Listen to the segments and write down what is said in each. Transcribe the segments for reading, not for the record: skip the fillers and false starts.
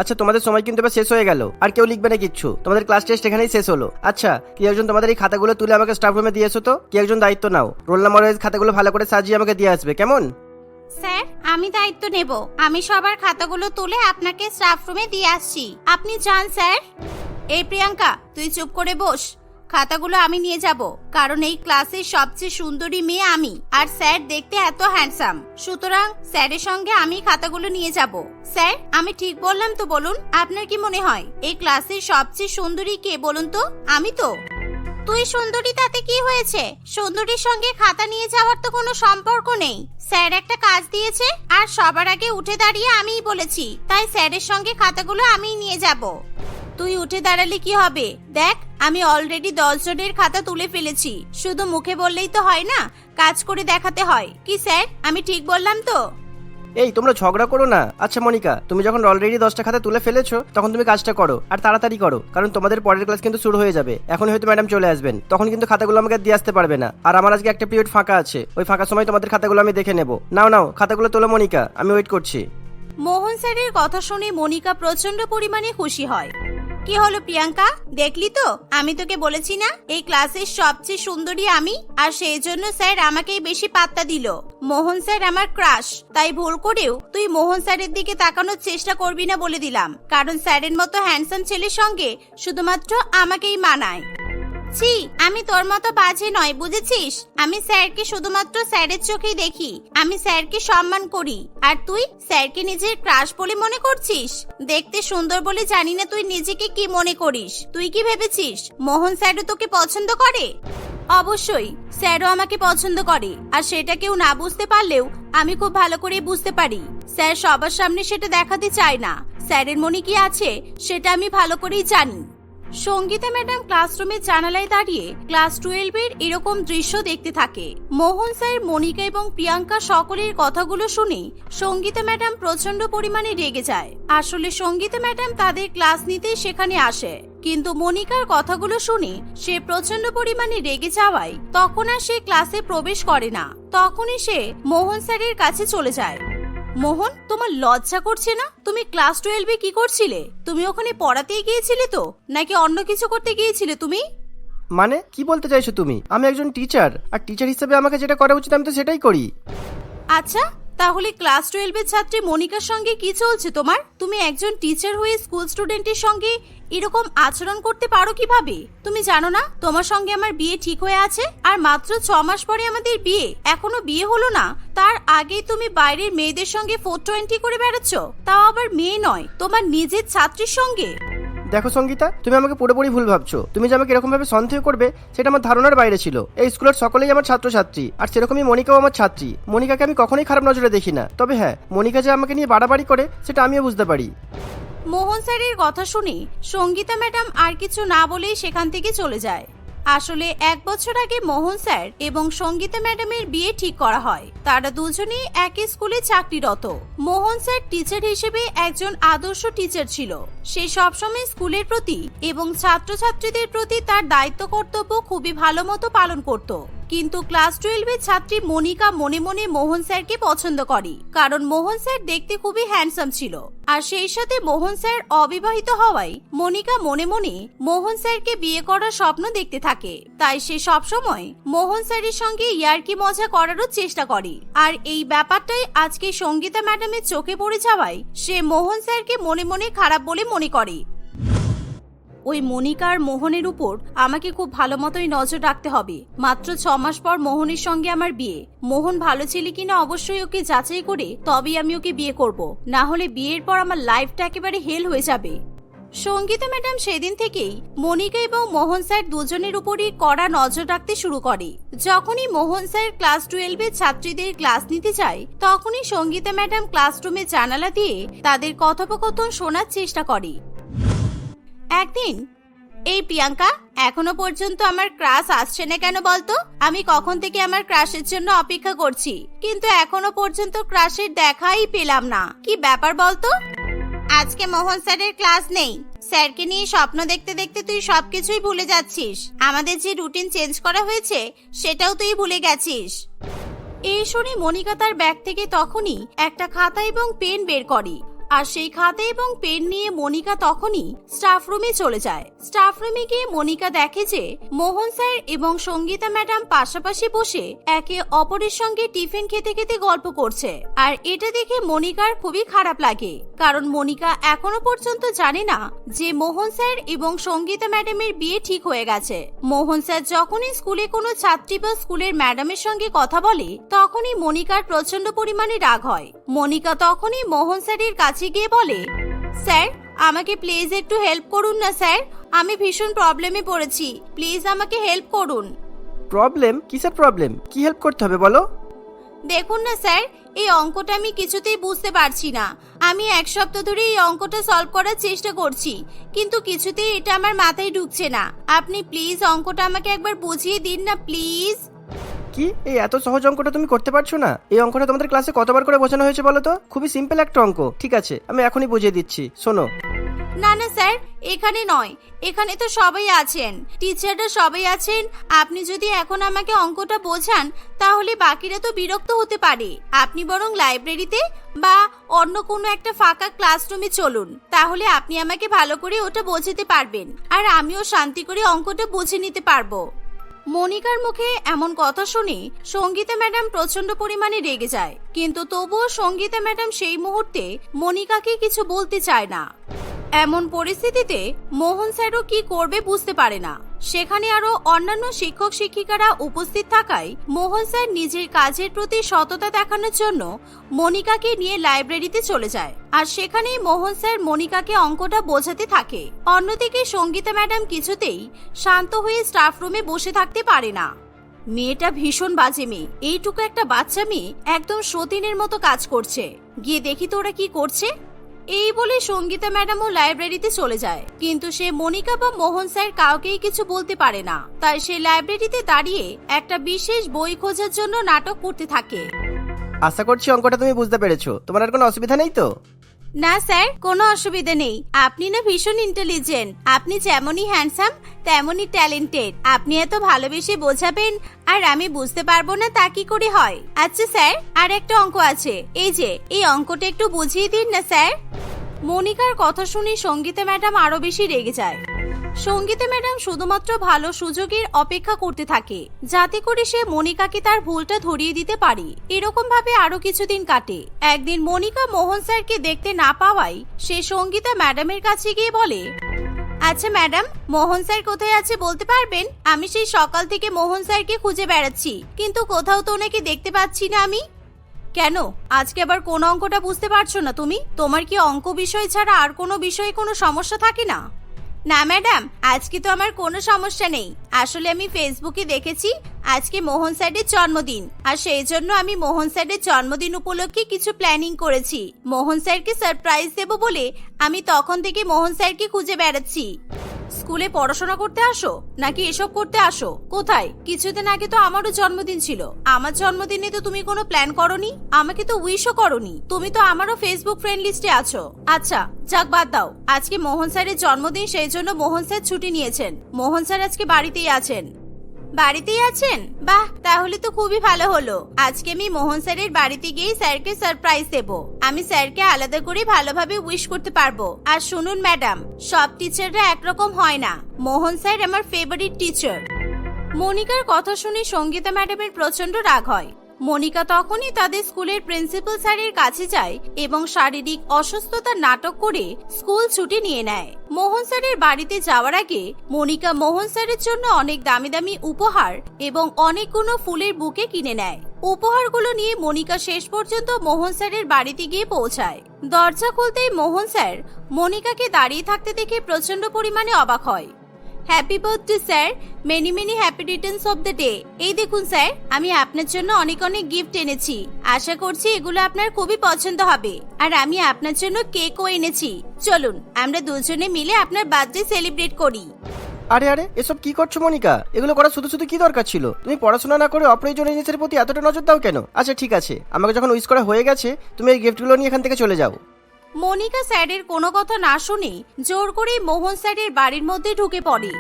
আচ্ছা, তোমাদের সময় কিন্তু এবার শেষ হয়ে গেল, আর কেউ লিখবে না কিচ্ছু। তোমাদের ক্লাস টেস্ট এখানেই শেষ হলো। আচ্ছা, কি একজন তোমাদের এই খাতাগুলো তুলে আমাকে স্টাফ রুমে দিয়ে এসো তো। কি একজন দায়িত্ব নাও, রোল নাম্বার ওয়াইজ খাতাগুলো ভালো করে সাজিয়ে আমাকে দিয়ে আসবে, কেমন? স্যার, আমি দায়িত্ব নেব। আমি সবার খাতাগুলো তুলে আপনাকে স্টাফ রুমে দিয়ে আসছি, আপনি যান স্যার। এই প্রিয়াঙ্কা, তুই চুপ করে বস। খাতাগুলো আমি নিয়ে যাব, কারণ এই ক্লাসের সবচেয়ে সুন্দরী মেয়ে আমি, আর স্যার দেখতে এত হ্যান্ডসাম। সুতরাং স্যারের সঙ্গে আমি খাতাগুলো নিয়ে যাব। স্যার, আমি ঠিক বললাম তো? বলুন, আপনার কি মনে হয় এই ক্লাসের সবচেয়ে সুন্দরী কে বলুন তো? আমি তো। তুই সুন্দরী তাতে কি হয়েছে? সুন্দরীর সঙ্গে খাতা নিয়ে যাওয়ার তো কোনো সম্পর্ক নেই। স্যার একটা কাজ দিয়েছে, আর সবার আগে উঠে দাঁড়িয়ে আমিই বলেছি, তাই স্যারের সঙ্গে খাতাগুলো আমিই নিয়ে যাব। তুই উঠে দাঁড়ালে কি হবে? দেখ, আমি অলরেডি 10 জনের খাতা তুলে ফেলেছি। শুধু মুখে বললেই তো হয় না, কাজ করে দেখাতে হয়। কি স্যার, আমি ঠিক বললাম তো? এই, তোমরা ঝগড়া করো না। আচ্ছা মনিকা, তুমি যখন অলরেডি 10টা খাতা তুলে ফেলেছো, তখন তুমি কাজটা করো, আর তাড়াতাড়ি করো, কারণ তোমাদের পরের ক্লাস কিন্তু শুরু হয়ে যাবে। এখন হয়তো ম্যাডাম চলে আসবেন, তখন কিন্তু খাতাগুলো আমাকে দিয়ে আসতে পারবে না। আর আমার আজকে একটা পিরিয়ড ফাঁকা আছে, ওই ফাঁকা সময় তোমাদের খাতাগুলো আমি দেখে নেব। নাও নাও, খাতাগুলো তোলো মনিকা, আমি ওয়েট করছি। মোহন স্যারের কথা শুনে মনিকা প্রচন্ড পরিমাণে খুশি হয়। কি হলো প্রিয়াঙ্কা, দেখলি তো? আমি তোকে বলেছি না, এই ক্লাসের সবচেয়ে সুন্দরী আমি, আর সেই জন্য স্যার আমাকেই বেশি পাত্তা দিল। মোহন স্যার আমার ক্রাশ, তাই ভুল করেও তুই মোহন স্যারের দিকে তাকানোর চেষ্টা করবি না বলে দিলাম, কারণ স্যারের মতো হ্যান্ডসাম ছেলের সঙ্গে শুধুমাত্র আমাকেই মানায়। ছি, আমি তোর মতো বাজে নয়, বুঝেছিস? আমি স্যারকে শুধুমাত্র স্যারের চোখেই দেখি। আমি স্যারকে সম্মান করি, আর তুই স্যারকে নিজের ক্রাশ বলে মনে করছিস? দেখতে সুন্দর বলে জানি না তুই নিজেকে কি মনে করিস। তুই কি ভেবেছিস মোহন স্যারও তোকে পছন্দ করে? অবশ্যই স্যারও আমাকে পছন্দ করে, আর সেটা কেউ না বুঝতে পারলেও আমি খুব ভালো করে বুঝতে পারি। স্যার সবার সামনে সেটা দেখাতে চায় না। স্যারের মনে কি আছে সেটা আমি ভালো করেই জানি। সঙ্গীতা ম্যাডাম ক্লাসরুমের জানালায় দাঁড়িয়ে ক্লাস 12 এর এরকম দৃশ্য দেখতে থাকে। মোহন স্যার, মনিকা এবং প্রিয়াঙ্কা সকলের কথাগুলো শুনে সঙ্গীতা ম্যাডাম প্রচন্ড পরিমাণে রেগে যায়। আসলে সঙ্গীতা ম্যাডাম তাদের ক্লাস নিতে সেখানে আসে, কিন্তু মনিকার কথাগুলো শুনে সে প্রচন্ড পরিমাণে রেগে যাওয়ায় তখন আর সে ক্লাসে প্রবেশ করে না। তখনই সে মোহন স্যারের কাছে চলে যায়। মোহন, তোমার লজ্জা করছে না? তুমি ক্লাস 12 এ কি করছিলে? তুমি ওখানে পড়াতেই গিয়েছিলে তো, নাকি অন্য কিছু করতে গিয়েছিলে তুমি? মানে কি বলতে চাইছো তুমি? আমি একজন টিচার, আর টিচার হিসেবে আমাকে যেটা করা উচিত আমি তো সেটাই করি। আচ্ছা, তাহলে ক্লাস 12 এর ছাত্রী মনিকার সঙ্গে কি চলছে তোমার? তুমি একজন টিচার হয়ে স্কুল স্টুডেন্টের সঙ্গে এরকম আচরণ করতে পারো কিভাবে? তুমি জানো না তোমার সঙ্গে আমার বিয়ে ঠিক হয়ে আছে, আর মাত্র 6 মাস পরে আমাদের বিয়ে। এখনো বিয়ে হলো না, তার আগেই তুমি বাইরের মেয়েদের সঙ্গে 420 করে বেড়াচ্ছ, তাও আবার মেয়ে নয়, তোমার নিজের ছাত্রীর সঙ্গে। দেখো সঙ্গীতা, তুমি আমাকে পুরোপুরি ভুল ভাবছো। তুমি যে আমাকে এরকম ভাবে সন্দেহ করবে সেটা আমার ধারণার বাইরে ছিল। এই স্কুলের সকলেই আমার ছাত্রছাত্রী, আর সেরকমই মনিকাও আমার ছাত্রী। মনিকাকে আমি কখনোই খারাপ নজরে দেখি না। তবে হ্যাঁ, মনিকা যে আমাকে নিয়ে বাড়াবাড়ি করে সেটা আমিও বুঝতে পারি। মোহন স্যারের কথা শুনে সঙ্গীতা ম্যাডাম আর কিছু না বলেই সেখান থেকে চলে যায়। আসলে 1 বছর আগে মোহন স্যার এবং সঙ্গীতা ম্যাডামের বিয়ে ঠিক করা হয়। তারা দুজনেই একই স্কুলে চাকরিরত। মোহন স্যার টিচার হিসেবে একজন আদর্শ টিচার ছিল। সে সবসময় স্কুলের প্রতি এবং ছাত্রছাত্রীদের প্রতি তার দায়িত্ব কর্তব্য খুবই ভালো মতো পালন করত। কিন্তু ক্লাস 12 এর ছাত্রী মনিকা মনে মনে মোহন স্যারকে পছন্দ করে, কারণ মোহন স্যার দেখতে খুবই হ্যান্ডসাম ছিল। আর সেই সাথে মোহন স্যার অবিবাহিত হওয়ায় মনিকা মনে মনে মোহন স্যারকে বিয়ে করার স্বপ্ন দেখতে থাকে। তাই সে সবসময় মোহন স্যারের সঙ্গে ইয়ার্কি মজা করারও চেষ্টা করে। আর এই ব্যাপারটাই আজকে সঙ্গীতা ম্যাডামের চোখে পড়ে যাওয়ায় সে মোহন স্যারকে মনে মনে খারাপ বলে মনে করে। ওই মনিকা আর মোহনের উপর আমাকে খুব ভালো মতোই নজর রাখতে হবে। মাত্র 6 মাস পর মোহনের সঙ্গে আমার বিয়ে। মোহন ভালো ছেলে কিনা অবশ্যই ওকে যাচাই করে তবেই আমি ওকে বিয়ে করব, না হলে বিয়ের পর আমার লাইফটা একেবারে হেল হয়ে যাবে। সঙ্গীতা ম্যাডাম সেদিন থেকেই মনিকা এবং মোহন স্যার দুজনের উপরই কড়া নজর রাখতে শুরু করে। যখনই মোহন স্যার ক্লাস 12 এর ছাত্রীদের ক্লাস নিতে যায়, তখনই সঙ্গীতা ম্যাডাম ক্লাসরুমে জানালা দিয়ে তাদের কথোপকথন শোনার চেষ্টা করে। একদিন, এই প্রিয়াঙ্কা, এখনো পর্যন্ত আমার ক্রাশ আসছে না কেন বলতো? আমি কখন থেকে আমার ক্রাশের জন্য অপেক্ষা করছি, কিন্তু এখনো পর্যন্ত ক্রাশের দেখাই পেলাম না। কি ব্যাপার বলতো? আজকে মোহন স্যারের ক্লাস নেই। স্যারকে নিয়ে স্বপ্ন দেখতে দেখতে তুই সবকিছুই ভুলে যাচ্ছিস। আমাদের যে রুটিন চেঞ্জ করা হয়েছে সেটাও তুই ভুলে গেছিস। এই শুনে মনিকা তার ব্যাগ থেকে তখনই একটা খাতা এবং পেন বের করে। আর সেই খাতা এবং পেন নিয়ে মনিকা তখনই স্টাফ রুমে চলে যায়। স্টাফ রুমে গিয়ে মনিকা দেখে যে মোহন স্যার এবং সঙ্গীতা ম্যাডাম পাশাপাশি বসে একে অপরের সঙ্গে টিফিন খেতে খেতে গল্প করছে। আর এটা দেখে মনিকার খুবই খারাপ লাগে, কারণ মনিকা এখনো পর্যন্ত জানে না যে মোহন স্যার এবং সঙ্গীতা ম্যাডামের বিয়ে ঠিক হয়ে গেছে। মোহন স্যার যখনই স্কুলে কোনো ছাত্রী বা স্কুলের ম্যাডামের সঙ্গে কথা বলে তখনই মনিকার প্রচন্ড পরিমাণে রাগ হয়। মনিকা তখনই মোহন স্যারের কাছে গিয়ে বলে, স্যার আমাকে প্লিজ একটু হেল্প করুন না স্যার, আমি ভীষণ প্রবলেমে পড়েছি, প্লিজ আমাকে হেল্প করুন। প্রবলেম? কিসের প্রবলেম? কি হেল্প করতে হবে বলো? দেখুন না স্যার, এই অঙ্কটা আমি কিছুতেই বুঝতে পারছি না। আমি এক সপ্তাহ ধরে এই অঙ্কটা সলভ করার চেষ্টা করছি, কিন্তু কিছুতেই এটা আমার মাথায় ঢুকছে না। আপনি প্লিজ অঙ্কটা আমাকে একবার বুঝিয়ে দিন না প্লিজ। কি এই এত সহজ অঙ্কটা তুমি করতে পারছো না? এই অঙ্কটা তোমাদের ক্লাসে কতবার করে বোঝানো হয়েছে বলো তো? খুবই সিম্পল একটা অঙ্ক। ঠিক আছে, আমি এখনই বুঝিয়ে দিচ্ছি, শোনো। না না স্যার, এখানে নয়, এখানে তো সবাই আছেন, টিচাররা সবাই আছেন। আপনি যদি এখন আমাকে অঙ্কটা বোঝান তাহলে বাকিরা তো বিরক্ত হতে পারে। আপনি বরং লাইব্রেরিতে বা অন্য কোনো একটা ফাঁকা ক্লাসরুমে চলুন, তাহলে আপনি আমাকে ভালো করে ওটা বোঝাতে পারবেন আর আমিও শান্তি করে অঙ্কটা বুঝে নিতে পারবো। মনিকার মুখে এমন কথা শুনে সঙ্গীতা ম্যাডাম প্রচন্ড পরিমাণে রেগে যায়, কিন্তু তবুও সঙ্গীতা ম্যাডাম সেই মুহূর্তে মনিকাকে কিছু বলতে চায় না। এমন পরিস্থিতিতে মোহন স্যারও কি করবে বুঝতে পারে না। সেখানে আরো অন্যান্য শিক্ষক শিক্ষিকারা উপস্থিত থাকায় মোহন স্যার নিজের কাজের প্রতি সততা দেখানোর জন্য মনিকাকে নিয়ে লাইব্রেরিতে চলে যায়। আর সেখানেই মোহন স্যার মনিকাকে অঙ্কটা বোঝাতে থাকে। অন্যদিকে সঙ্গীতা ম্যাডাম কিছুতেই শান্ত হয়ে স্টাফ রুমে বসে থাকতে পারে না। মেয়েটা ভীষণ বাজে মেয়ে, এইটুকু একটা বাচ্চা মেয়ে একদম সতীনের মতো কাজ করছে, গিয়ে দেখি তো ওরা কি করছে। এই বলে সঙ্গীতা ম্যাডামও লাইব্রেরিতে চলে যায়, কিন্তু সে মনিকা বা মোহন স্যার কাউকেই কিছু বলতে পারে না। তাই সে লাইব্রেরিতে দাঁড়িয়ে একটা বিশেষ বই খোঁজার জন্য নাটক করতে থাকে। আশা করছি অঙ্কটা তুমি বুঝতে পেরেছো, তোমার আর কোনো অসুবিধা নেই তো? না স্যার, কোনো অসুবিধা নেই। আপনি না ভীষণ ইন্টেলিজেন্ট, আপনি যেমনই হ্যান্ডসাম তেমনই ট্যালেন্টেড। আপনি এত ভালোবেসে বোঝাবেন আর আমি বুঝতে পারবো না তা কি করে হয়? আচ্ছা স্যার, আর একটা অঙ্ক আছে, এই যে এই অঙ্কটা একটু বুঝিয়ে দিন না স্যার। মনিকার কথা শুনে সঙ্গীতা ম্যাডাম আরো বেশি রেগে যায়। সঙ্গীতা ম্যাডাম শুধুমাত্র ভালো সুযোগের অপেক্ষা করতে থাকে, যাতে করে সে মনিকাকে তার ভুলটা ধরিয়ে দিতে পারে। এরকম ভাবে আরো কিছুদিন কাটে। একদিন মনিকা মোহন স্যারকে দেখতে না পাওয়ায় সে সঙ্গীতা ম্যাডামের কাছে গিয়ে বলে, আচ্ছা ম্যাডাম, মোহন স্যার কোথায় আছে বলতে পারবেন? আমি সেই সকাল থেকে মোহন স্যারকে খুঁজে বেড়াচ্ছি, কিন্তু কোথাও তো ওনাকে দেখতে পাচ্ছি না আমি। কেন, আজকে আবার কোন অঙ্কটা বুঝতে পারছো না তুমি? তোমার কি অঙ্ক বিষয় ছাড়া আর কোনো বিষয়ে কোনো সমস্যা থাকে না? না ম্যাডাম, আজকে তো আমার কোনো সমস্যা নেই। আসলে আমি ফেসবুকে দেখেছি আজকে মোহন স্যারের জন্মদিন, আর সেই জন্য আমি মোহন স্যারের জন্মদিন উপলক্ষে কিছু প্ল্যানিং করেছি। মোহন স্যারকে সারপ্রাইজ দেব বলে আমি তখন থেকে মোহন স্যারকে খুঁজে বেড়াচ্ছি। স্কুলে পড়াশোনা করতে আসো নাকি এসব করতে আসো? কোথায়? কিছুদিন আগে তো আমারও জন্মদিন ছিল, আমার জন্মদিনে তো তুমি কোনো প্ল্যান করনি, আমাকে তো উইশও করনি। তুমি তো আমারও ফেসবুক ফ্রেন্ড লিস্টে আছো। আচ্ছা যাক, বাদ দাও। আজকে মোহন স্যারের জন্মদিন, সেই জন্য মোহন স্যার ছুটি নিয়েছেন। মোহন স্যার আজকে বাড়িতেই আছেন। বাড়িতেই আছেন? বাহ, তাহলে তো খুবই ভালো হলো। আজকে আমি মোহন স্যারের বাড়িতে গিয়ে স্যারকে সারপ্রাইজ দেব। আমি স্যারকে আলাদা করে ভালোভাবে উইশ করতে পারবো। আর শুনুন ম্যাডাম, সব টিচাররা একরকম হয় না। মোহন স্যার আমার ফেভারিট টিচার। মনিকার কথা শুনে সঙ্গীতা ম্যাডামের প্রচন্ড রাগ হয়। মনিকা তখনই তাদের স্কুলের প্রিন্সিপাল স্যারের কাছে যায় এবং শারীরিক অসুস্থতার নাটক করে স্কুল ছুটি নিয়ে নেয়। মোহন স্যারের বাড়িতে যাওয়ার আগে মনিকা মোহন স্যারের জন্য অনেক দামি দামি উপহার এবং অনেকগুলো ফুলের বুকে কিনে নেয়। উপহারগুলো নিয়ে মনিকা শেষ পর্যন্ত মোহন স্যারের বাড়িতে গিয়ে পৌঁছায়। দরজা খুলতেই মোহন স্যার মনিকাকে দাঁড়িয়ে থাকতে দেখে প্রচন্ড পরিমাণে অবাক হয়। Happy birthday sir, many many happy Returns of the day. এই দেখুন স্যার, আমি আপনার জন্য অনেক অনেক গিফট এনেছি। আশা করছি এগুলো আপনার খুবই পছন্দ হবে। আর আমি আপনার জন্য কেকও এনেছি। চলুন আমরা দুজনে মিলে আপনার বার্থডে সেলিব্রেট করি। আরে আরে, এসব কি করছো মনিকা? এগুলো করা শুধু শুধু কি দরকার ছিল? তুমি পড়াশোনা না করে অপ্রয়োজনীয় জিনিসের প্রতি এতটা নজর দাও কেন? আচ্ছা ঠিক আছে, আমাকে যখন উইশ করা হয়ে গেছে তুমি এই গিফটগুলো নিয়ে এখান থেকে চলে যাও। মনিকা স্যারের কোনো কথা না শুনে জোর করে মোহন স্যারের বাড়ির মধ্যে ঢুকে পড়ে।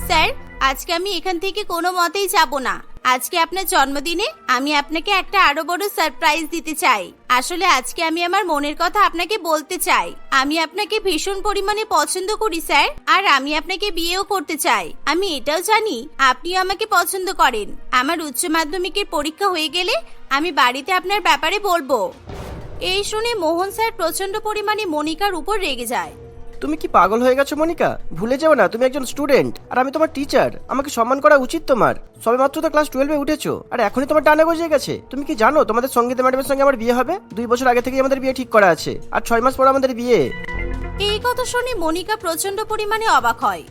স্যার, আজকে আমি এখান থেকে কোনো মতেই যাব না। আজকে আপনার জন্মদিনে আমি আপনাকে একটা আরো বড় সারপ্রাইজ দিতে চাই। আসলে আজকে আমি আমার মনের কথা আপনাকে বলতে চাই। আমি আপনাকে ভীষণ পরিমাণে পছন্দ করি স্যার, আর আমি আপনাকে বিয়েও করতে চাই। আমি এটাও জানি আপনিও আমাকে পছন্দ করেন। আমার উচ্চ মাধ্যমিকের পরীক্ষা হয়ে গেলে আমি বাড়িতে আপনার ব্যাপারে বলবো। এই শুনে মোহন স্যার প্রচন্ড পরিমাণে মনিকার উপর রেগে যায়। তুমি কি পাগল হয়ে গেছো মনিকা? ভুলে যাও না তুমি একজন স্টুডেন্ট আর আমি তোমার টিচার। আমাকে সম্মান করা উচিত তোমার। সবে মাত্র তো ক্লাস 12-এ উঠেছো আর এখনই তোমার ডানা গজিয়ে গেছে। তুমি কি জানো তোমাদের সঙ্গীতা ম্যাডামের সঙ্গে আমার বিয়ে হবে? 2 বছর আগে থেকেই আমাদের বিয়ে ঠিক করা আছে আর 6 মাস পর আমাদের বিয়ে। এই কথা শুনে মনিকা প্রচন্ড পরিমাণে অবাক হয়।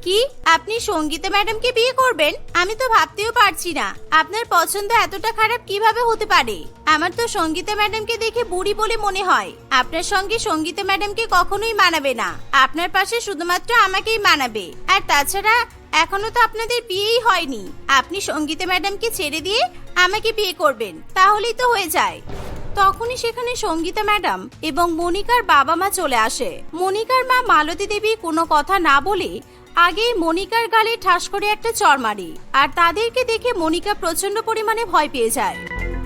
কি, আপনি সঙ্গীতা ম্যাডামকে বিয়ে করবেন? আমি তো ভাবতেও পারছি না আপনার পছন্দ এতটা খারাপ কিভাবে হতে পারে। আমার তো সঙ্গীতা ম্যাডামকে দেখে বুড়ি বলে মনে হয়। আপনার সঙ্গে সঙ্গীতা ম্যাডামকে কখনোই মানাবে না। আপনার পাশে শুধুমাত্র আমাকেই মানাবে। আর তাছাড়া এখনো তো আপনাদের বিয়েই হয়নি। আপনি সঙ্গীতা ম্যাডামকে ছেড়ে দিয়ে আমাকে বিয়ে করবেন, তাহলেই তো হয়ে যায়। তখনই সেখানে সঙ্গীতা ম্যাডাম এবং মনিকার বাবা মা চলে আসে। মনিকার মা মালতী দেবী কোনো কথা না বলে আগেই মনিকার গালে ঠাস করে একটা চড় মারে, আর তাদেরকে দেখে মনিকা প্রচন্ড পরিমাণে ভয় পেয়ে যায়।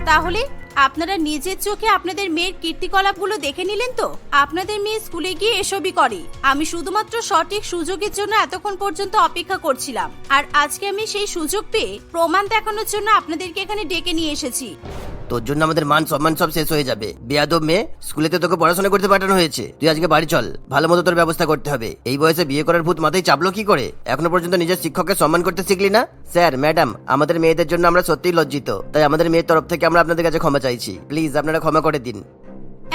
তাহলে আপনারা নিজের চোখে আপনাদের মেয়ের কীর্তিকলাপগুলো দেখে নিলেন তো? আপনাদের মেয়ে স্কুলে গিয়ে এসবই করে। আমি শুধুমাত্র সঠিক সুযোগের জন্য এতক্ষণ পর্যন্ত অপেক্ষা করছিলাম, আর আজকে আমি সেই সুযোগ পেয়ে প্রমাণ দেখানোর জন্য আপনাদেরকে এখানে ডেকে নিয়ে এসেছি। তোর জন্য আমাদের মান সম্মান সব শেষ হয়ে যাবে। বেয়াদব মেয়ে, স্কুলেতে তোকে পড়াশোনা করতে পাঠানো হয়েছে। তুই আজকে বাড়ি চল, ভালো মতো তোর ব্যবস্থা করতে হবে। এই বয়সে বিয়ে করার ভূত মাথায় চাপলো কি করে? এখনো পর্যন্ত নিজের শিক্ষককে সম্মান করতে শিখলি না? স্যার, ম্যাডাম, আমাদের মেয়েদের জন্য আমরা সত্যিই লজ্জিত। তাই আমাদের মেয়ের তরফ থেকে আমরা আপনাদের কাছে ক্ষমা চাইছি। প্লিজ আপনারা ক্ষমা করে দিন।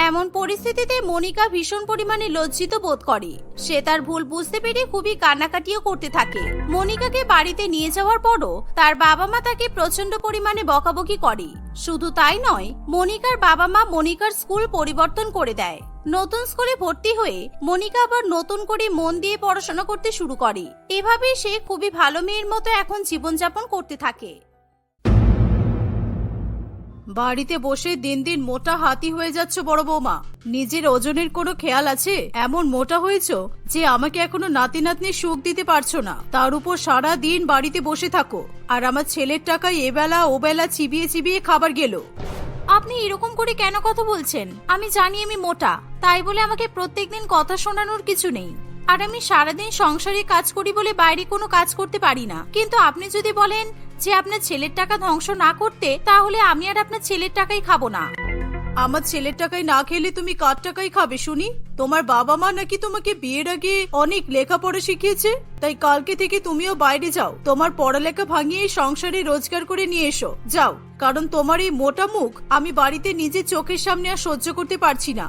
এমন পরিস্থিতিতে মনিকা ভীষণ পরিমাণে লজ্জিত বোধ করে। সে তার ভুল বুঝতে পেরে খুবই কান্নাকাটিও করতে থাকে। মনিকাকে বাড়িতে নিয়ে যাওয়ার পরও তার বাবা মা তাকে প্রচন্ড পরিমাণে বকাবকি করে। শুধু তাই নয়, মনিকার বাবা মা মনিকার স্কুল পরিবর্তন করে দেয়। নতুন স্কুলে ভর্তি হয়ে মনিকা আবার নতুন করে মন দিয়ে পড়াশোনা করতে শুরু করে। এভাবে সে খুবই ভালো মেয়ের মতো এখন জীবনযাপন করতে থাকে। বাড়িতে বসে দিন দিন মোটা হাতি হয়ে যাচ্ছে বড় বৌমা। নিজের ওজনের কোনো খেয়াল আছে? এমন মোটা হয়েছো যে আমাকে এখনো নাতি নাতনির সুখ দিতে পারছো না। তার উপর সারা দিন বাড়িতে বসে থাকো, আর আমার ছেলের টাকায় এবেলা ওবেলা চিবিয়ে চিবিয়ে খাবার গেল। আপনি এরকম করে কেন কথা বলছেন? আমি জানি আমি মোটা, তাই বলে আমাকে প্রত্যেকদিন কথা শোনানোর কিছু নেই। আর আমি সারাদিন সংসারে কাজ করি বলে বাইরে কোনো কাজ করতে পারি না। কিন্তু আপনি যদি বলেন যে আপনার ছেলের টাকা ধ্বংস না করতে, তাহলে আমি আর আপনার ছেলের টাকাই খাবো না। আমার ছেলের টাকায় না খেলে তুমি কার টাকায় খাবে শুনি? তোমার বাবা মা নাকি তোমাকে বিয়ের আগে অনেক লেখাপড়া শিখিয়েছে, তাই কালকে থেকে তুমিও বাইরে যাও। তোমার পড়ালেখা ভাঙিয়ে সংসারে রোজগার করে নিয়ে এসো, যাও। কারণ তোমার এই মোটা মুখ আমি বাড়িতে নিজের চোখের সামনে আর সহ্য করতে পারছি না।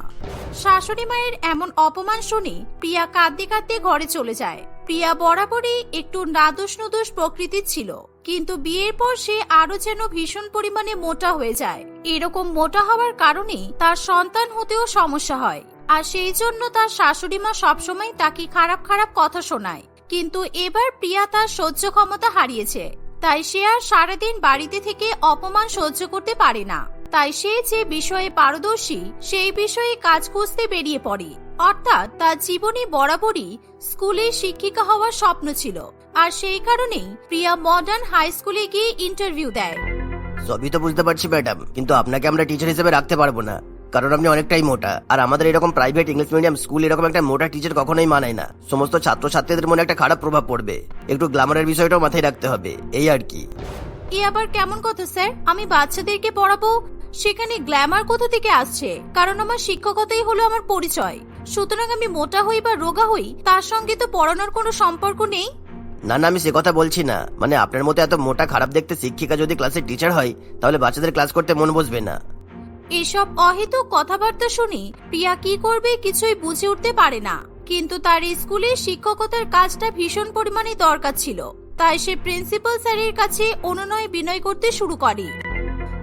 শাশুড়ি মায়ের এমন অপমান শুনে প্রিয়া কাঁদতে কাঁদতে ঘরে চলে যায়। প্রিয়া বরাবরই একটু নাদুস নুদুস প্রকৃতির ছিল, কিন্তু বিয়ের পর সে আরো যেন ভীষণ পরিমাণে মোটা হয়ে যায়। এরকম মোটা হওয়ার কারণে তার সন্তান হতেও সমস্যা হয়, আর সেই জন্য তার শাশুড়ি মা সবসময় তাকে খারাপ খারাপ কথা শোনায়। কিন্তু এবার প্রিয়া তার সহ্য ক্ষমতা হারিয়েছে, তাই সে আর সারাদিন বাড়িতে থেকে অপমান সহ্য করতে পারে না। তাই সে যে বিষয়ে পারদর্শী সেই বিষয়ে কাজ খুঁজতে বেরিয়ে পড়ে। অর্থাৎ তার জীবনে বরাবরই স্কুলে শিক্ষিকা হওয়ার স্বপ্ন ছিল, আর সেই কারণেই প্রিয়া মডার্ন হাই স্কুলে গিয়ে ইন্টারভিউ দেয়। সবই তো বুঝতে পারছি ম্যাডাম, কিন্তু আপনাকে আমরা টিচার হিসেবে রাখতে পারবো না, কারণ আপনি অনেকটাই মোটা। আর আমাদের এরকম প্রাইভেট ইংলিশ মিডিয়াম স্কুল এরকম একটা মোটা টিচার কখনোই মানায় না। সমস্ত ছাত্রছাত্রীদের মনে একটা খারাপ প্রভাব পড়বে। একটু গ্ল্যামারের বিষয়টাও মাথায় রাখতে হবে, এই আর কি। এ আবার কেমন কথা স্যার? আমি বাচ্চাদেরকে পড়াবো, সেখানে গ্ল্যামার কোথা থেকে আসছে? কারণ আমার শিক্ষকতাই হলো আমার পরিচয়। সুতরাং আমি মোটা হই বা রোগা হই তার সঙ্গে তো পড়ানোর কোনো সম্পর্ক নেই। না না, আমি সে কথা বলছি না। মানে আপনার মতো এত মোটা খারাপ দেখতে শিক্ষিকা যদি ক্লাসের টিচার হয়, তাহলে বাচ্চাদের ক্লাস করতে মন বসবে না। এসব অহেতুক কথাবার্তা শুনি প্রিয়া কি করবে কিছুই বুঝে উঠতে পারে না। কিন্তু তার স্কুলে শিক্ষকতার কাজটা ভীষণ পরিমাণে দরকার ছিল, তাই সে প্রিন্সিপাল স্যারের কাছে অনুনয় বিনয় করতে শুরু করে।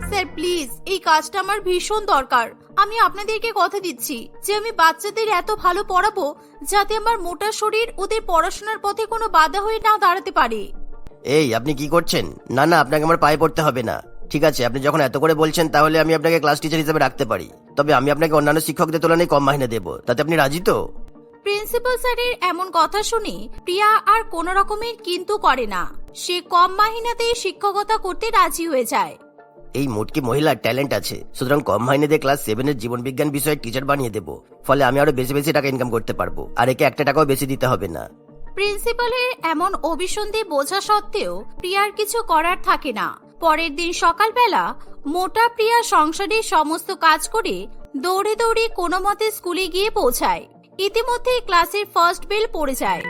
স্যার প্লিজ, এই কাজটা আমার ভীষণ দরকার। আমি আপনাদেরকে কথা দিচ্ছি যে আমি বাচ্চাদের এত ভালো পড়াবো যাতে আমার মোটা শরীর ওদের পড়াশোনার পথে কোনো বাধা হয়ে না দাঁড়াতে পারে। এই আপনি কি করছেন? না না, আপনাকে আমার পায়ে পড়তে হবে না। ঠিক আছে, আপনি যখন এত করে বলছেন তাহলে আমি আপনাকে ক্লাস টিচার হিসেবে রাখতে পারি। তবে আমি আপনাকে অন্যান্য শিক্ষকদের তুলনায় কম মাইনে দেবো, তাতে আপনি রাজি তো? প্রিন্সিপাল স্যারের এমন কথা শুনে প্রিয়া আর কোনো রকমের কিন্তু করে না। সে কম মাহিনাতেই শিক্ষকতা করতে রাজি হয়ে যায়। এই মোটকি মহিলার ট্যালেন্ট আছে, সুতরাং কম মাইনেতে ক্লাস 7 এর জীবন বিজ্ঞান বিষয়ের টিচার বানিয়ে দেব। ফলে আমি আরো বেশি বেশি টাকা ইনকাম করতে পারবো, আর একে 1 টাকাও বেশি দিতে হবে না। প্রিন্সিপালের এমন অভিসন্ধি বোঝা সত্ত্বেও প্রিয়ার কিছু করার থাকে না। পরের দিন সকালবেলা মোটা প্রিয়া সংসারের সমস্ত কাজ করে দৌড়ে দৌড়ে কোনো মতে স্কুলে গিয়ে পৌঁছায়। ইতিমধ্যে ক্লাসের ফার্স্ট বেল পড়ে যায়।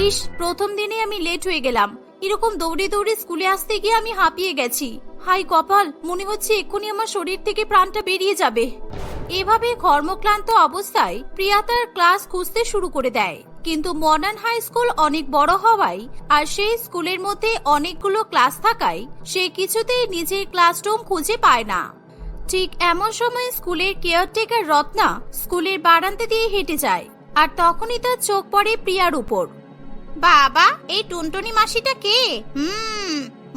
ইস, প্রথম দিনে আমি লেট হয়ে গেলাম। এরকম দৌড়ে দৌড়ে স্কুলে আসতে গিয়ে আমি হাঁপিয়ে গেছি। হাই কপাল, মনে হচ্ছে এক্ষুনি আমার শরীর থেকে প্রাণটা বেরিয়ে যাবে। এভাবে কর্মক্লান্ত অবস্থায় প্রিয়া তার ক্লাস খুঁজতে শুরু করে দেয়। কিন্তু মডার্ন হাই স্কুল অনেক বড় হওয়ায় আর সেই স্কুলের মধ্যে অনেকগুলো ক্লাস থাকায় সে কিছুতেই নিজের ক্লাসরুম খুঁজে পায় না। ঠিক এমন সময় স্কুলের কেয়ারটেকার রত্না স্কুলের বারান্দা দিয়ে হেঁটে যায়, আর তখনই তার চোখ পড়ে প্রিয়ার উপর। বাবা, এই টুনটুনি মাসিটা কে?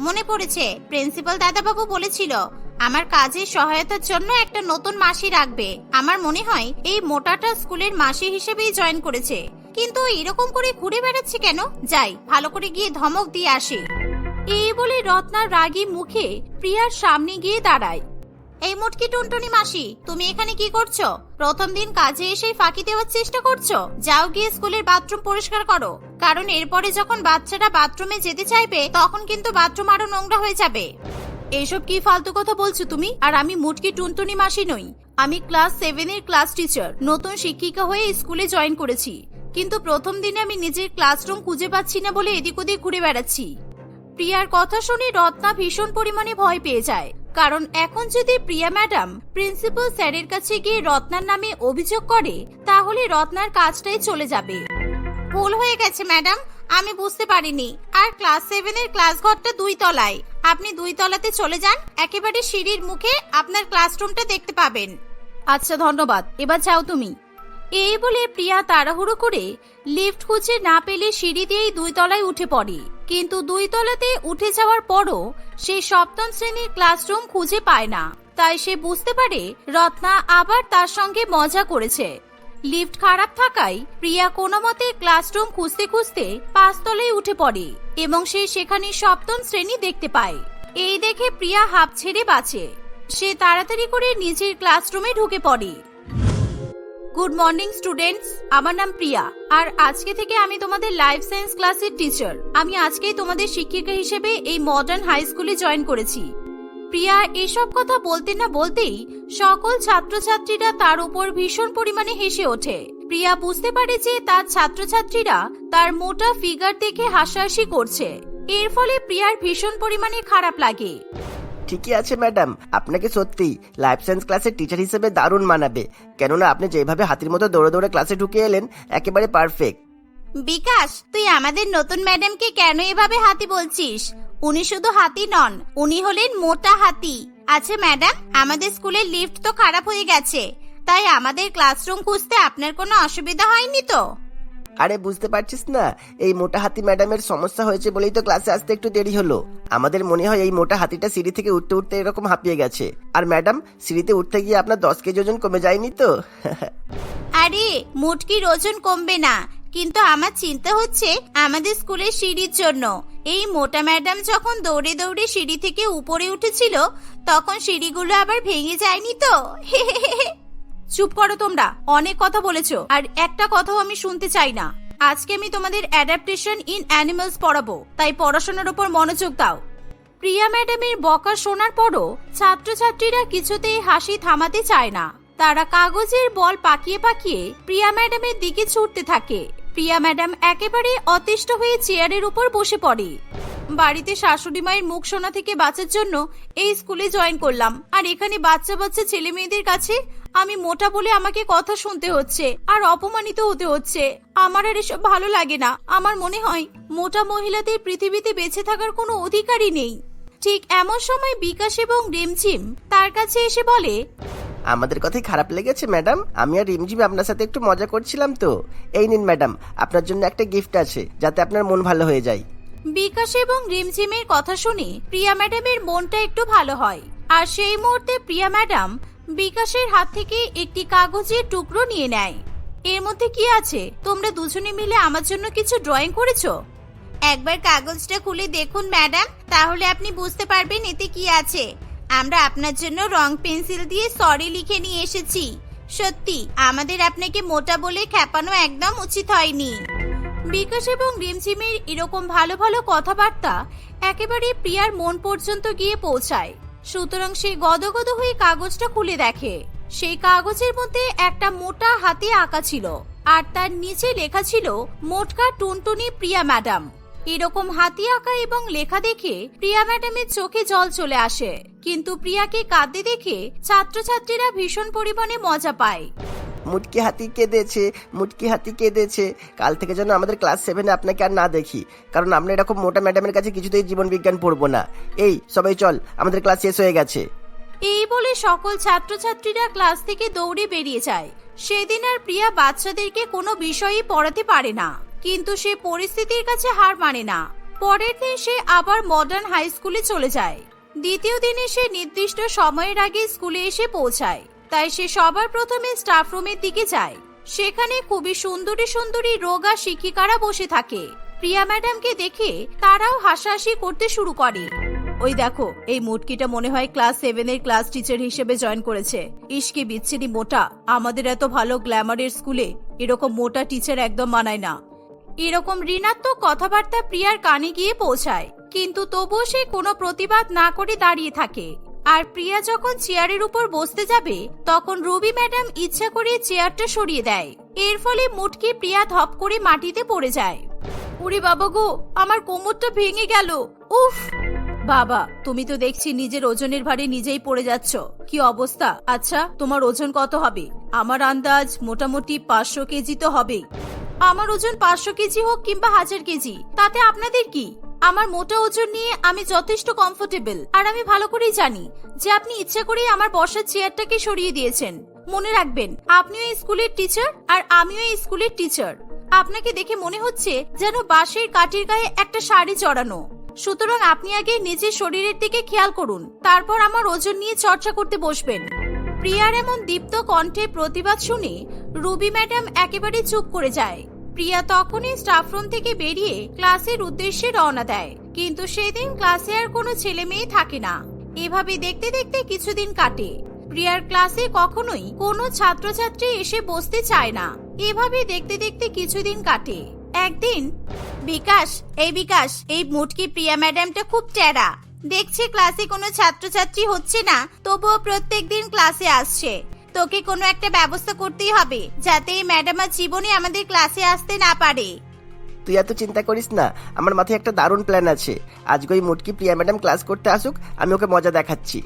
মনে পড়েছে, প্রিন্সিপাল দাদাবাবু বলেছিল আমার কাজের সহায়তার জন্য একটা নতুন মাসি রাখবে। আমার মনে হয় এই মোটাটা স্কুলের মাসি হিসেবেই জয়েন করেছে। কিন্তু এরকম করে ঘুরে বেড়াচ্ছে কেন? যাই, ভালো করে গিয়ে ধমক দিয়ে আসি। এই বলে রত্না রাগী মুখে প্রিয়ার সামনে গিয়ে দাঁড়ায়। এই মুটকি টুনটুনি মাসি, তুমি এখানে কি করছো? প্রথম দিন কাজে এসে ফাঁকি দেওয়ার চেষ্টা করছো? যাও গিয়ে স্কুলের বাথরুম পরিষ্কার করো, কারণ এরপরে যখন বাচ্চারা বাথরুমে যেতে চাইবে তখন কিন্তু বাথরুম আরো নোংরা হয়ে যাবে। এইসব কি ফালতু কথা বলছো তুমি? আর আমি মুটকি টুনটুনি মাসি নই, আমি ক্লাস 7 এর ক্লাস টিচার। নতুন শিক্ষিকা হয়ে স্কুলে জয়েন করেছি, কিন্তু প্রথম দিনে আমি নিজের ক্লাসরুম খুঁজে পাচ্ছি না বলে এদিক ওদিক ঘুরে বেড়াচ্ছি। প্রিয়ার কথা শুনে রত্না ভীষণ পরিমাণে ভয় পেয়ে যায়, কারণ এখন যদি প্রিয়া ম্যাডাম প্রিন্সিপাল স্যারের কাছে গিয়ে রত্নার নামে অভিযোগ করে তাহলে রত্নার কাজটাই চলে যাবে। ভুল হয়ে গেছে ম্যাডাম, আমি বুঝতে পারিনি। আর ক্লাস 7 এর ক্লাস ঘরটা 2 তলায়, আপনি 2 তলাতে চলে যান, একেবারে সিঁড়ির মুখে আপনার ক্লাসরুমটা দেখতে পাবেন। আচ্ছা, ধন্যবাদ, এবার যাও তুমি। এই বলে প্রিয়া তাড়াহুড়ো করে লিফট খুঁজে না পেলে সিঁড়ি দিয়েই 2 তলায় উঠে পড়ে। কিন্তু 2 তলাতে উঠে যাওয়ার পরও সে সপ্তম শ্রেণীর ক্লাসরুম খুঁজে পায় না। তাই সে বুঝতে পারে রত্না আবার তার সঙ্গে মজা করেছে। লিফট খারাপ থাকায় প্রিয়া কোনো মতে ক্লাসরুম খুঁজতে খুঁজতে 5 তলায় উঠে পড়ে এবং সে সেখানে সপ্তম শ্রেণী দেখতে পায়। এই দেখে প্রিয়া হাঁপ ছেড়ে বাঁচে। সে তাড়াতাড়ি করে নিজের ক্লাসরুমে ঢুকে পড়ে। গুড মর্নিং স্টুডেন্টস, আমার নাম প্রিয়া, আর আজকে থেকে আমি তোমাদের লাইফ সায়েন্স ক্লাসের টিচার। আমি আজকেই তোমাদের শিক্ষিকা হিসেবে এই মডার্ন হাই স্কুলে জয়েন করেছি। প্রিয়া এসব কথা বলতে না বলতেই সকল ছাত্রছাত্রীরা তার উপর ভীষণ পরিমাণে হেসে ওঠে। প্রিয়া বুঝতে পারে যে তার ছাত্রছাত্রীরা তার মোটা ফিগার দেখে হাসাহাসি করছে। এর ফলে প্রিয়ার ভীষণ পরিমাণে খারাপ লাগে। ঠিকই আছে ম্যাডাম, আপনাকে সত্যি লাইফ সায়েন্স ক্লাসের টিচার হিসেবে দারুণ মানাবে, কেননা আপনি যেভাবে হাতির মতো দৌড়ে দৌড়ে ক্লাসে ঢুকে এলেন একেবারে পারফেক্ট। বিকাশ, তুই আমাদের নতুন ম্যাডামকে কেন এভাবে হাতি বলছিস? উনি শুধু হাতি নন, উনি হলেন মোটা হাতি। আচ্ছা ম্যাডাম, আমাদের স্কুলের লিফট তো খারাপ হয়ে গেছে, তাই আমাদের ক্লাসরুম খুঁজতে আপনার কোনো অসুবিধা হয়নি তো? আরে বুঝতে পারছিস না, এই মোটা হাতি ম্যাডামের সমস্যা হয়েছে বলেই তো ক্লাসে আসতে একটু দেরি হলো। আমাদের মনে হয় এই মোটা হাতিটা সিঁড়ি থেকে উঠতে উঠতে এরকম হাঁপিয়ে গেছে। আর ম্যাডাম, সিঁড়িতে উঠতে গিয়ে আপনার 10 কেজি ওজন কমে যায়নি তো? আরে মুটকির ওজন কমবে না, কিন্তু আমার চিন্তা হচ্ছে আমাদের স্কুলের সিঁড়ির জন্য। এই মোটা ম্যাডাম যখন দৌড়ে দৌড়ে সিঁড়ি থেকে উপরে উঠেছিল তখন সিঁড়িগুলো আবার ভেঙে যায়নি তো? চুপ করো তোমরা, অনেক কথা বলেছো, আর একটা কথাও আমি শুনতে চাই না। আজকে আমি তোমাদের অ্যাডাপ্টেশন ইন অ্যানিমালস পড়াবো, তাই পড়াশোনার উপর মনোযোগ দাও। প্রিয়া ম্যাডামের বকা শোনার পরও ছাত্রছাত্রীরা কিছুতেই হাসি থামাতে চায় না। তারা কাগজের বল পাকিয়ে পাকিয়ে প্রিয়া ম্যাডামের দিকে ছুটতে থাকে। প্রিয়া ম্যাডাম একেবারে অতিষ্ঠ হয়ে চেয়ারের উপর বসে পড়ে। বাড়িতে শাশুড়ি মায়ের মুখ শোনা থেকে বাঁচার জন্য এই স্কুলে জয়েন করলাম, আর এখানে বাচ্চা বাচ্চা ছেলে মেয়েদের কাছে আমি মোটা বলে আমাকে কথা শুনতে হচ্ছে আর অপমানিত হতে হচ্ছে। আমার আর এসব ভালো লাগে না। আমার মনে হয় মোটা মহিলাদের পৃথিবীতে বেঁচে থাকার কোনো অধিকারই নেই। ঠিক এমন সময় বিকাশ এবং রিমঝিম তার কাছে এসে বলে, আমাদের কথাই খারাপ লেগেছে ম্যাডাম? আমি আর রিমঝিম আপনার সাথে একটু মজা করছিলাম তো। এই নিন ম্যাডাম, আপনার জন্য একটা গিফট আছে, যাতে আপনার মন ভালো হয়ে যায়। বিকাশ এবং রিমঝিমের কথা শুনে প্রিয়া ম্যাডামের মনটা একটু ভালো হয়, আর সেই মুহূর্তে প্রিয়া ম্যাডাম বিকাশের হাত থেকে একটি কাগজের টুকরো নিয়ে নেয় এর মধ্যে কি আছে? তোমরা দুজনে মিলে আমার জন্য কিছু ড্রয়িং করেছো? একবার কাগজটা খুলে দেখুন ম্যাডাম, তাহলে আপনি বুঝতে পারবেন এতে কি আছে। আমরা আপনার জন্য রং পেন্সিল দিয়ে সরি লিখে নিয়ে এসেছি। সত্যি আমাদের আপনাকে মোটা বলে খেপানো একদম উচিত হয়নি। বিকাশ এবং রিমঝিমের এরকম ভালো ভালো কথাবার্তা একেবারে প্রিয়ার মন পর্যন্ত গিয়ে পৌঁছায়। সুতরাং সে গদগদ হয়ে কাগজটা খুলে দেখে। সেই কাগজের মধ্যে একটা মোটা হাতে আঁকা ছিল, আর তার নিচে লেখা ছিল মোটকা টুনটুনি প্রিয়া ম্যাডাম। এরকম হাতি আঁকা এবং লেখা দেখে প্রিয়া ম্যাডামের চোখে জল চলে আসে। কিন্তু প্রিয়াকে কাঁদতে দেখে ছাত্রছাত্রীরা ভীষণ পরিমাণে মজা পায়। মুটকি হাতি কেঁদেছে, মুটকি হাতি কেঁদেছে। কাল থেকে যেন আমাদের ক্লাস 7-এ আপনাকে আর না দেখি, কারণ আমরা এরকম মোটা ম্যাডামের কাছে কিছুতেই জীবন বিজ্ঞান পড়বো না। এই সবাই চল, আমাদের ক্লাস শেষ হয়ে গেছে। এই বলে সকল ছাত্রছাত্রীরা ক্লাস থেকে দৌড়ে বেরিয়ে যায়। সেদিন আর প্রিয়া বাচ্চাদেরকে কোনো বিষয়ই পড়াতে পারে না, কিন্তু সে পরিস্থিতির কাছে হার মানে না। পরের দিন সে আবার মডার্ন হাই স্কুলে চলে যায়। দ্বিতীয় দিনে সে নির্দিষ্ট সময়ের আগে স্কুলে এসে পৌঁছায়। তাই সে সবার প্রথমে স্টাফ রুমের দিকে যায়। সেখানে খুবই সুন্দরী সুন্দরী রোগা শিক্ষিকারা বসে থাকে। প্রিয়া ম্যাডামকে দেখে তারাও হাসাহাসি করতে শুরু করে। ওই দেখো, এই মুটকিটা মনে হয় ক্লাস 7-এর ক্লাস টিচার হিসেবে জয়েন করেছে। ইশকে বিচ্ছিরি মোটা, আমাদের এত ভালো গ্ল্যামারের স্কুলে এরকম মোটা টিচার একদম মানায় না। এরকম ঋণাত্মক কথাবার্তা প্রিয়ার কানে গিয়ে পৌঁছায়, কিন্তু তবুও সে কোনো প্রতিবাদ না করে দাঁড়িয়ে থাকে। আর প্রিয়া যখন চেয়ারের উপর বসতে যাবে, তখন রবি ম্যাডাম ইচ্ছা করে চেয়ারটা সরিয়ে দেয়। এর ফলে মুটকি প্রিয়া ধপ করে মাটিতে পড়ে যায়। ওরে বাবা গো, আমার কোমরটা ভেঙে গেল। উফ বাবা, তুমি তো দেখছি নিজের ওজনের ভারে নিজেই পড়ে যাচ্ছ। কি অবস্থা? আচ্ছা, তোমার ওজন কত হবে? আমার আন্দাজ মোটামুটি 500 কেজি তো হবে। আমার ওজন 500 কেজি হোক কিংবা 1000 কেজি, তাতে আপনাদের কি? আমার মোটা ওজন নিয়ে আমি যথেষ্ট কমফোর্টেবল। আর আমি ভালো করেই জানি যে আপনি ইচ্ছা করেই আমার বসার চেয়ারটাকে সরিয়ে দিয়েছেন। মনে রাখবেন, আপনিও এই স্কুলের টিচার আর আমিও এই স্কুলের টিচার। আপনাকে দেখে মনে হচ্ছে যেন বাঁশের কাঠির গায়ে একটা শাড়ি জড়ানো। সুতরাং আপনি আগে নিজের শরীরের দিকে খেয়াল করুন, তারপর আমার ওজন নিয়ে চর্চা করতে বসবেন। প্রিয়ার এমন দীপ্ত কণ্ঠে প্রতিবাদ শুনে রুবি ম্যাডাম একেবারে চুপ করে যায়। প্রিয়া তখনই স্টাফ রুম থেকে বেরিয়ে ক্লাসের উদ্দেশ্যে রওনা দেয়। কিন্তু সেদিন ক্লাসে আর কোনো ছেলে মেয়ে থাকে না। এভাবে দেখতে দেখতে কিছুদিন কাটে। প্রিয়ার ক্লাসে কখনোই কোনো ছাত্রছাত্রী এসে বসতে চায় না। এভাবে দেখতে দেখতে কিছুদিন কাটে। একদিন বিকাশ, এই মুটকি প্রিয়া ম্যাডামটা খুব টেরা। দেখছে ক্লাসে কোনো ছাত্রছাত্রী হচ্ছে না, তবুও প্রত্যেকদিন ক্লাসে আসছে। তোকে কোনো একটা ব্যবস্থা করতেই হবে, যাতে এই ম্যাডাম আর জীবনে আমাদের ক্লাসে আসতে না পারে। তুই এত চিন্তা করিস না, আমার মাথায় একটা দারুণ প্ল্যান আছে। আজকে ওই মুটকি প্রিয়া ম্যাডাম ক্লাস করতে আসুক, আমি ওকে মজা দেখাচ্ছি।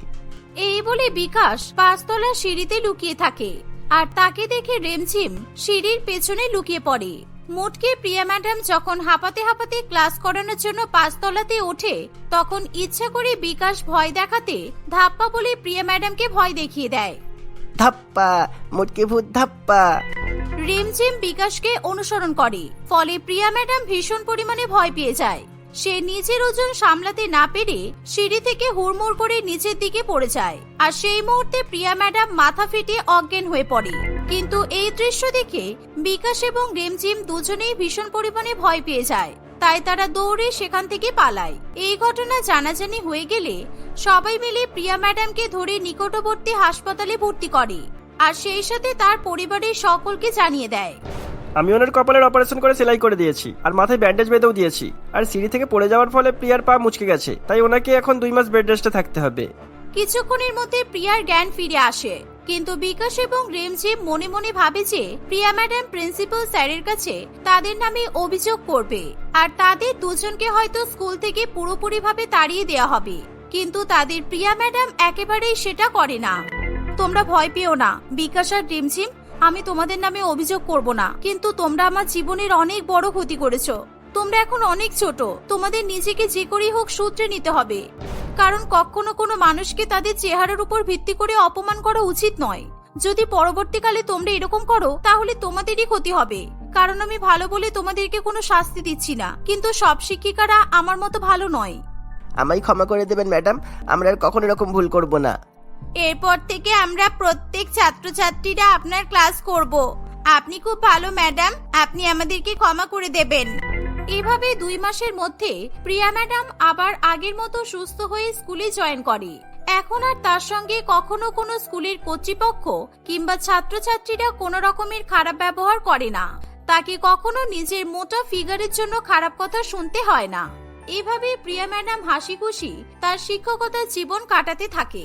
এই বলে বিকাশ 5তলা সিঁড়িতে লুকিয়ে থাকে, আর তাকে দেখে রিমঝিম সিঁড়ির পেছনে লুকিয়ে পড়ে। মুটকি প্রিয়া ম্যাডাম যখন হাঁপাতে হাঁপাতে ক্লাস করানোর জন্য 5তলাতে ওঠে, তখন ইচ্ছা করে বিকাশ ভয় দেখাতে ধাপ্পা বলে প্রিয়া ম্যাডামকে ভয় দেখিয়ে দেয়। ধাপ্পা, মুটকি ভূত ধাপ্পা। রিমঝিম বিকাশকে অনুসরণ করে, ফলে প্রিয়া ম্যাডাম ভীষণ পরিমাণে ভয় পেয়ে যায়। সে নিজের ওজন সামলাতে না পেরে সিঁড়ি থেকে হুড়মুড় করে নিচের দিকে পড়ে যায়। আর সেই মুহূর্তে প্রিয়া ম্যাডাম মাথা ফেটে অজ্ঞান হয়ে পড়ে। কিন্তু এই দৃশ্য দেখে বিকাশ এবং রিমঝিম দুজনেই ভীষণ পরিমাণে ভয় পেয়ে যায়। তাই তারা দৌড়ে সেখান থেকে পালায়। এই ঘটনা জানাজানি হয়ে গেলে সবাই মিলে প্রিয়া ম্যাডামকে ধরে নিকটবর্তী হাসপাতালে ভর্তি করে, আর সেই সাথে তার পরিবারের সকলকে জানিয়ে দেয়। আমি ওনার কপালের অপারেশন করে সেলাই করে দিয়েছি, আর মাথায় ব্যান্ডেজ বেঁধেও দিয়েছি। আর সিঁড়ি থেকে পড়ে যাওয়ার ফলে প্রিয়ার পা মুচকে গেছে, তাই ওনাকে এখন 2 মাস বেড রেস্টে থাকতে হবে। কিছুক্ষণের মধ্যে প্রিয়ার জ্ঞান ফিরে আসে, কিন্তু বিকাশ এবং রিমঝিম মনে মনে ভাবে যে প্রিয়া ম্যাডাম প্রিন্সিপাল স্যারের কাছে তাদের নামে অভিযোগ করবে, আর তাদের দুজনকে হয়তো স্কুল থেকে পুরোপুরিভাবে তাড়িয়ে দেওয়া হবে। কিন্তু তাদের প্রিয়া ম্যাডাম একেবারেই সেটা করে না। তোমরা ভয় পেও না বিকাশ আর রিমঝিম, আমি তোমাদের নামে অভিযোগ করব না, কিন্তু তোমরা আমার জীবনের অনেক বড় ক্ষতি করেছো। তোমরা এখন অনেক ছোট, তোমাদের নিজেকে যে করেই হোক শুধরে নিতে হবে। কারণ কখনো কোনো মানুষকে তাদের চেহারার উপর ভিত্তি করে অপমান করা উচিত নয়। যদি পরবর্তীকালে তোমরা এরকম করো, তাহলে তোমাদেরই ক্ষতি হবে। কারণ আমি ভালো বলে তোমাদেরকে কোনো শাস্তি দিচ্ছি না, কিন্তু সব শিক্ষিকারা আমার মতো ভালো নয়। আমায় ক্ষমা করে দেবেন ম্যাডাম, আমরা আর কখনো এরকম ভুল করব না। এরপর থেকে আমরা প্রত্যেক ছাত্রছাত্রীরা আপনার ক্লাস করব। আপনি খুব ভালো ম্যাডাম, আপনি আমাদেরকে ক্ষমা করে দেবেন। এভাবে 2 মাসের মধ্যে প্রিয়া ম্যাডাম আবার আগের মতো সুস্থ হয়ে স্কুলে জয়েন করে। এখন আর তার সঙ্গে কখনো কোনো স্কুলের কর্তৃপক্ষ কিংবা ছাত্রছাত্রীরা কোনো রকমের খারাপ ব্যবহার করে না। তাকে কখনো নিজের মোটা ফিগারের জন্য খারাপ কথা শুনতে হয় না। এভাবে প্রিয়া ম্যাডাম হাসি খুশি তার শিক্ষকতার জীবন কাটাতে থাকে।